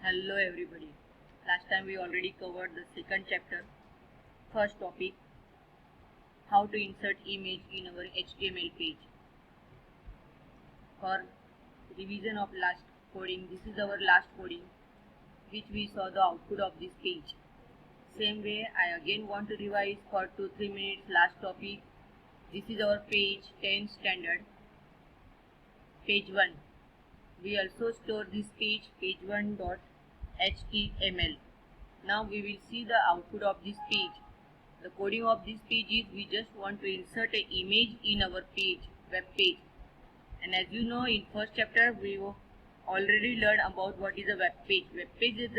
Hello everybody. Last time we already covered the second chapter. First topic, how to insert image in our HTML page. For revision of last coding, this is our last coding which we saw the output of this page. Same way I again want to revise for 2-3 minutes last topic. This is our page 10 standard, page 1. We also store this page 1.html. Now we will see the output of this page. The coding of this page is we just want to insert an image in our page, web page. And as you know, in first chapter we already learned about what is a web page. Web page is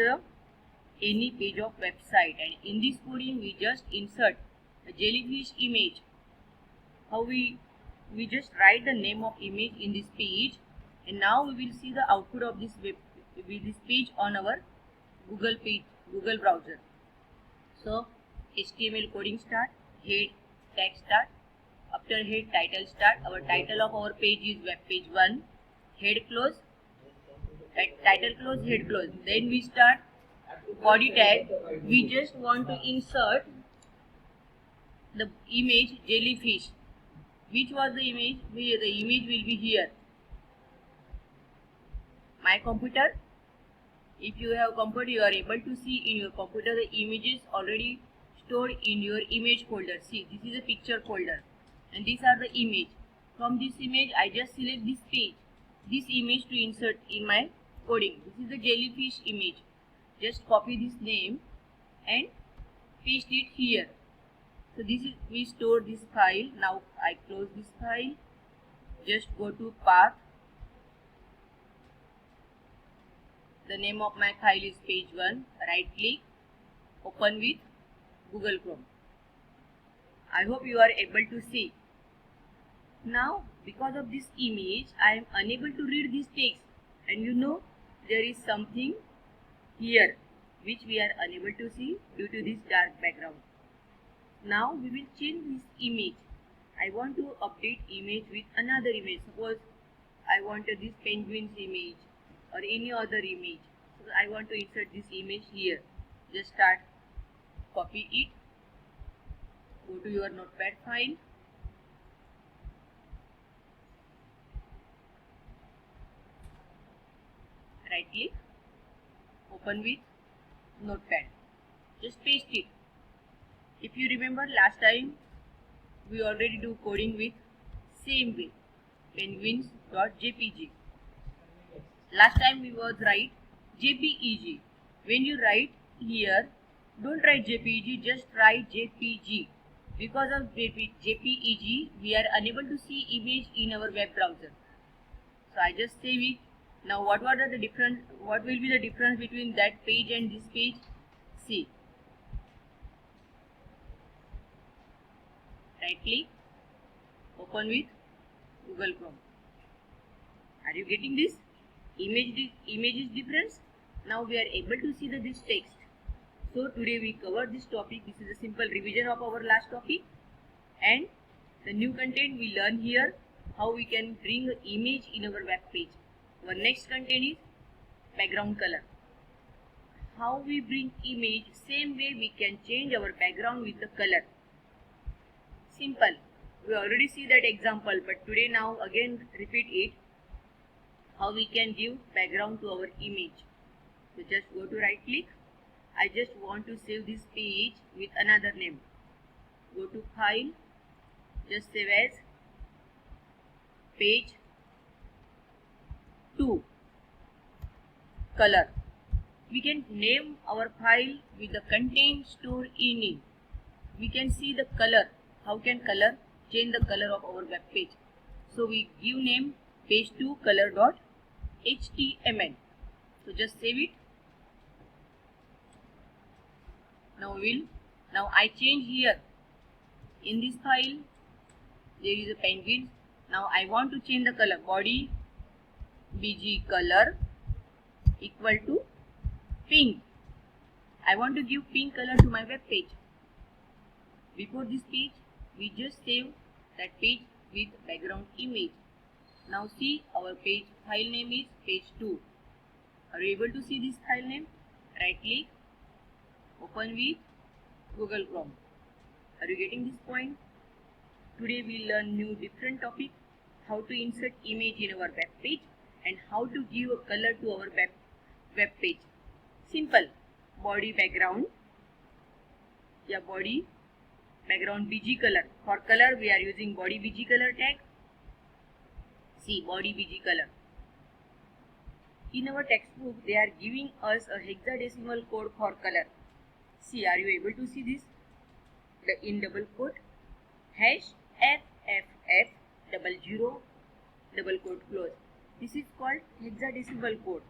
any page of website, and in this coding we just insert a jellyfish image. How we just write the name of image in this page, and now we will see the output of this page on our Google browser. So HTML coding start, head text start, after head title start. Our title of our page is web page 1, head close, title close, head close. Then we start body tag. We just want to insert the image jellyfish. Which was the image? The image will be here. My computer. If you have computer, you are able to see in your computer the images already stored in your image folder. See, this is a picture folder, and these are the image. From this image, I just select this page, this image to insert in my coding. This is the jellyfish image. Just copy this name and paste it here. So this is, we store this file. Now I close this file. Just go to path. The name of my file is page 1. Right click, open with Google Chrome. I hope you are able to see. Now because of this image, I am unable to read this text, and you know there is something here which we are unable to see due to this dark background. Now we will change this image. I want to update image with another image. Suppose I wanted this penguin's image or any other image. So I want to insert this image here. Just start, copy it, go to your notepad file, right click, open with notepad, just paste it. If you remember last time we already do coding with same way, penguins.jpg. Last time we was write JPEG. When you write here, don't write JPEG, just write JPG. Because of JPEG, we are unable to see image in our web browser. So I just save it. Now what will be the difference between that page and this page? See. Right click, open with Google Chrome. Are you getting this? Image is difference. Now we are able to see this text. So today we covered this topic. This is a simple revision of our last topic, and the new content we learn here how we can bring an image in our web page. Our next content is background color. How we bring image, same way we can change our background with the color. Simple. We already see that example, but today now again repeat it. How we can give background to our image. So just go to right click. I just want to save this page with another name. Go to file, just save as page 2 color. We can name our file with the content stored in it. We can see the color. How can color change the color of our web page? So we give name page 2 color.html. So just save it. Now I change here. In this file there is a penguin. Now I want to change the color. Body bg color equal to pink. I want to give pink color to my web page. Before this page, we just save that page with background image. Now see, our page file name is page 2. Are you able to see this file name? Right click, open with Google Chrome. Are you getting this point? Today we learn new different topic, how to insert image in our web page and how to give a color to our web page. Simple. Body background. Yeah, body background BG color. For color we are using body BG color tag. See, body BG color. In our textbook they are giving us a hexadecimal code for color. See, are you able to see this? In double quote, hash FFF 00 double quote close. This is called hexadecimal code.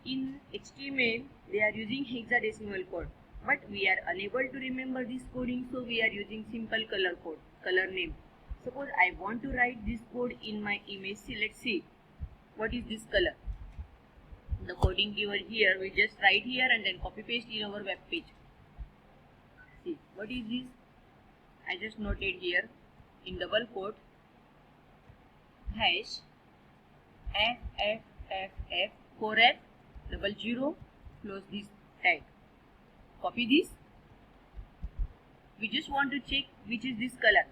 In HTML they are using hexadecimal code, but we are unable to remember this coding, so we are using simple color code, color name. Suppose I want to write this code in my image. See, let's see what is this color. The coding given here, we just write here and then copy paste in our web page. See, what is this? I just noted here in double quote, hash FFFF 4F 00 close this tag. Copy this. We just want to check which is this color.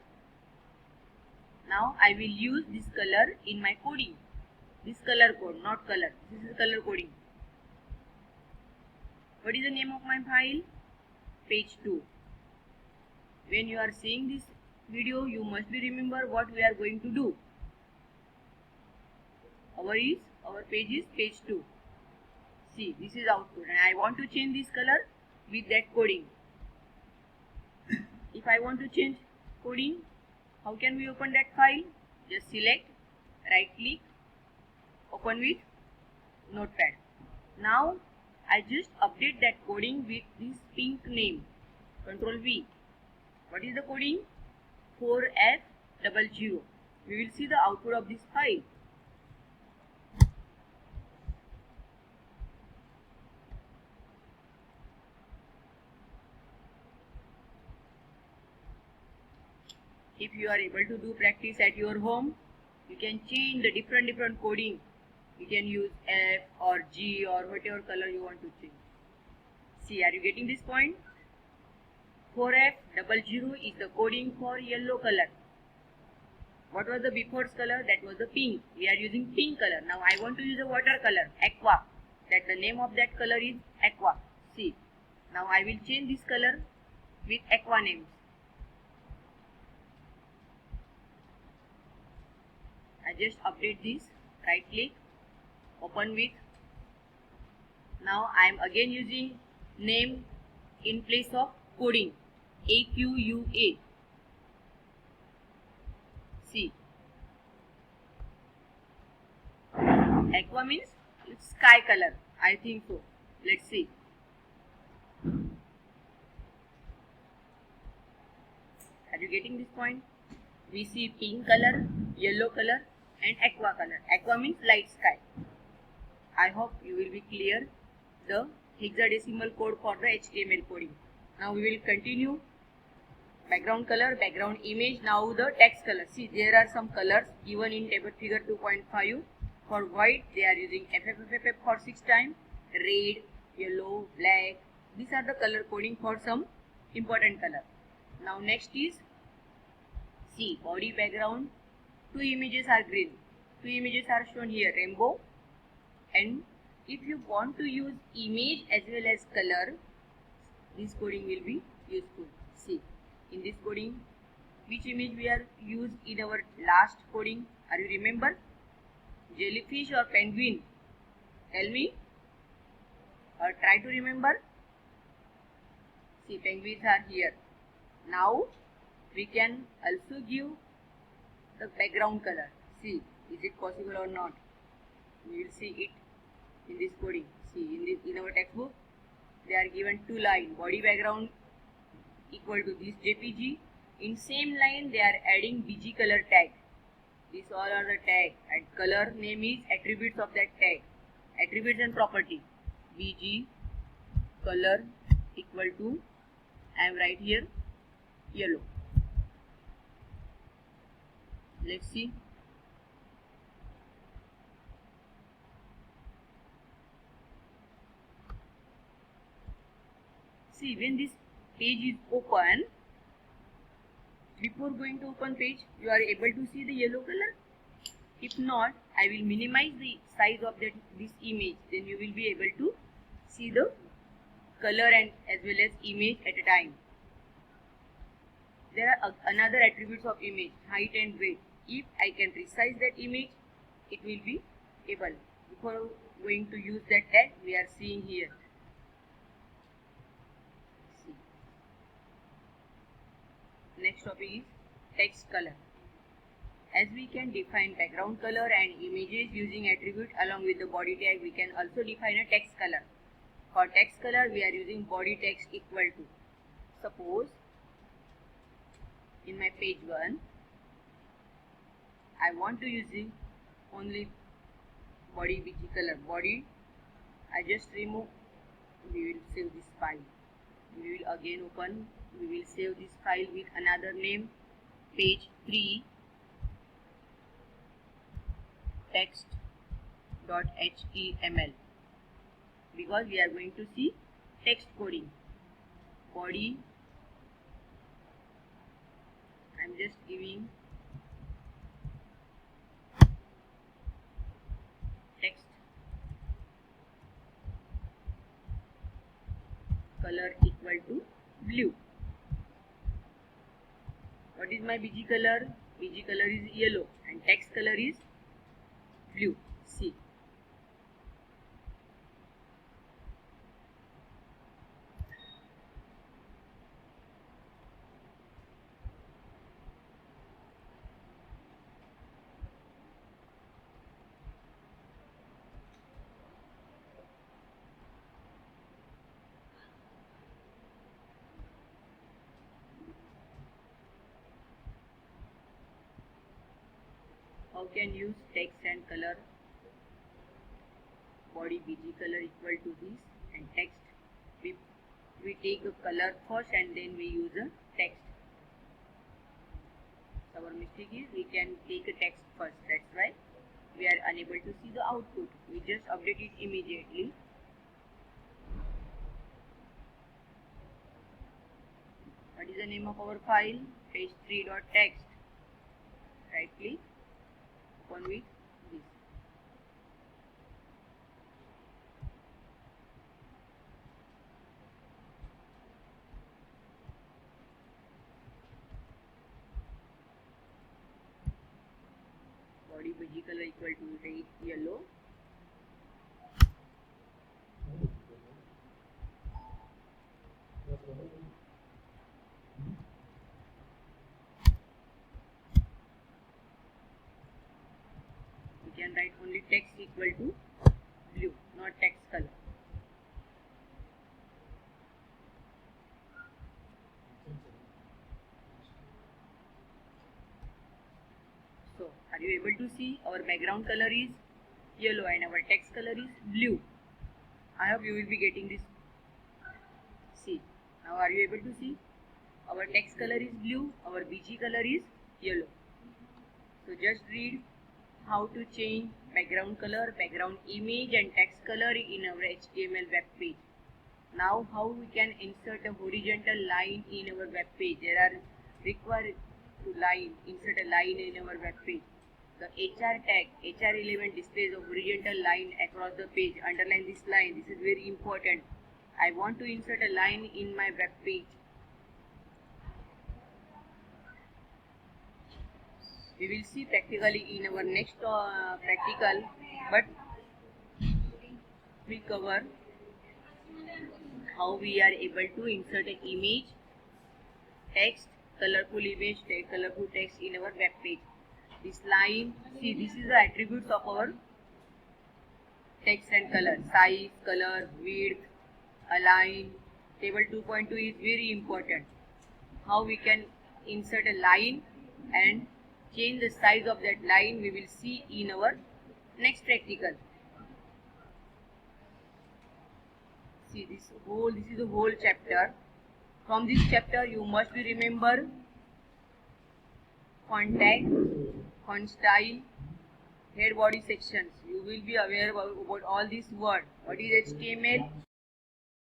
Now I will use this color in my coding. This color code, not color. This is color coding. What is the name of my file? Page 2. When you are seeing this video, you must be remember what we are going to do. Our page is page 2. See, this is output and I want to change this color with that coding. If I want to change coding, how can we open that file? Just select, right click, open with Notepad. Now I just update that coding with this pink name. Control V. What is the coding? 4F00. We will see the output of this file. If you are able to do practice at your home, you can change the different coding. You can use F or G or whatever color you want to change. See, are you getting this point? 4F00 is the coding for yellow color. What was the before color? That was the pink. We are using pink color. Now I want to use a watercolor, aqua. That the name of that color is aqua. See, now I will change this color with aqua names. I just update this, right click, open with. Now I am again using name in place of coding, AQUA. See, aqua means it's sky color, I think so. Let's see. Are you getting this point? We see pink color, yellow color and aqua color. Aqua means light sky. I hope you will be clear the hexadecimal code for the HTML coding. Now we will continue. Background color, background image. Now the text color. See, there are some colors given in table figure 2.5. For white they are using FFFF for 6 times. Red, yellow, black. These are the color coding for some important color. Now next is, see, body background. 2 images are green. 2 images are shown here, rainbow. And if you want to use image as well as color, this coding will be useful. See, in this coding, which image we are used in our last coding? Are you remember? Jellyfish or penguin? Tell me. Or try to remember. See, penguins are here. Now we can also give the background color. See, is it possible or not? We will see it in this coding. See, in our textbook they are given 2 lines. Body background equal to this JPG. In same line they are adding BG color tag. These all are the tag and color name is attributes of that tag. Attributes and property. BG color equal to, I am right here, yellow. Let's see. see, when this page is open, before going to open page, you are able to see the yellow color. If not, I will minimize the size of this image, then you will be able to see the color and as well as image at a time. There are another attributes of image, height and weight. If I can resize that image, it will be able. Before going to use that tag, we are seeing here. See. Next topic is text color. As we can define background color and images using attribute along with the body tag, we can also define a text color. For text color, we are using body text equal to. Suppose in my page 1, I want to using only body BG color. Body, I just remove. We will save this file. We will again open. We will save this file with another name, page 3 text.html, because we are going to see text coding. Body, I am just giving text color equal to blue. What is my BG color? BG color is yellow and text color is blue. See. How can use text and color? Body BG color equal to this and text. We take a color first and then we use a text. So our mistake is we can take a text first. That's why we are unable to see the output. We just update it immediately. What is the name of our file? Page3.txt. Right click. Open with this. Body BG color equal to red, yellow. We can write only text equal to blue, not text color. So, are you able to see our background color is yellow and our text color is blue? I hope you will be getting this. See, now are you able to see? Our text color is blue, our BG color is yellow. So just read how to change background color, background image and text color in our HTML web page. Now how we can insert a horizontal line in our web page. There are required to insert a line in our web page. The HR tag, HR element displays a horizontal line across the page. Underline this line, this is very important. I want to insert a line in my web page. We will see practically in our next practical, but we cover how we are able to insert an image, text, colorful image, colorful text in our web page. This line, see, this is the attributes of our text and color: size, color, width, align. Table 2.2 is very important. How we can insert a line and change the size of that line, we will see in our next practical. See, this is the whole chapter. From this chapter you must remember font tag, font style, head body sections. You will be aware about all these words. What is HTML?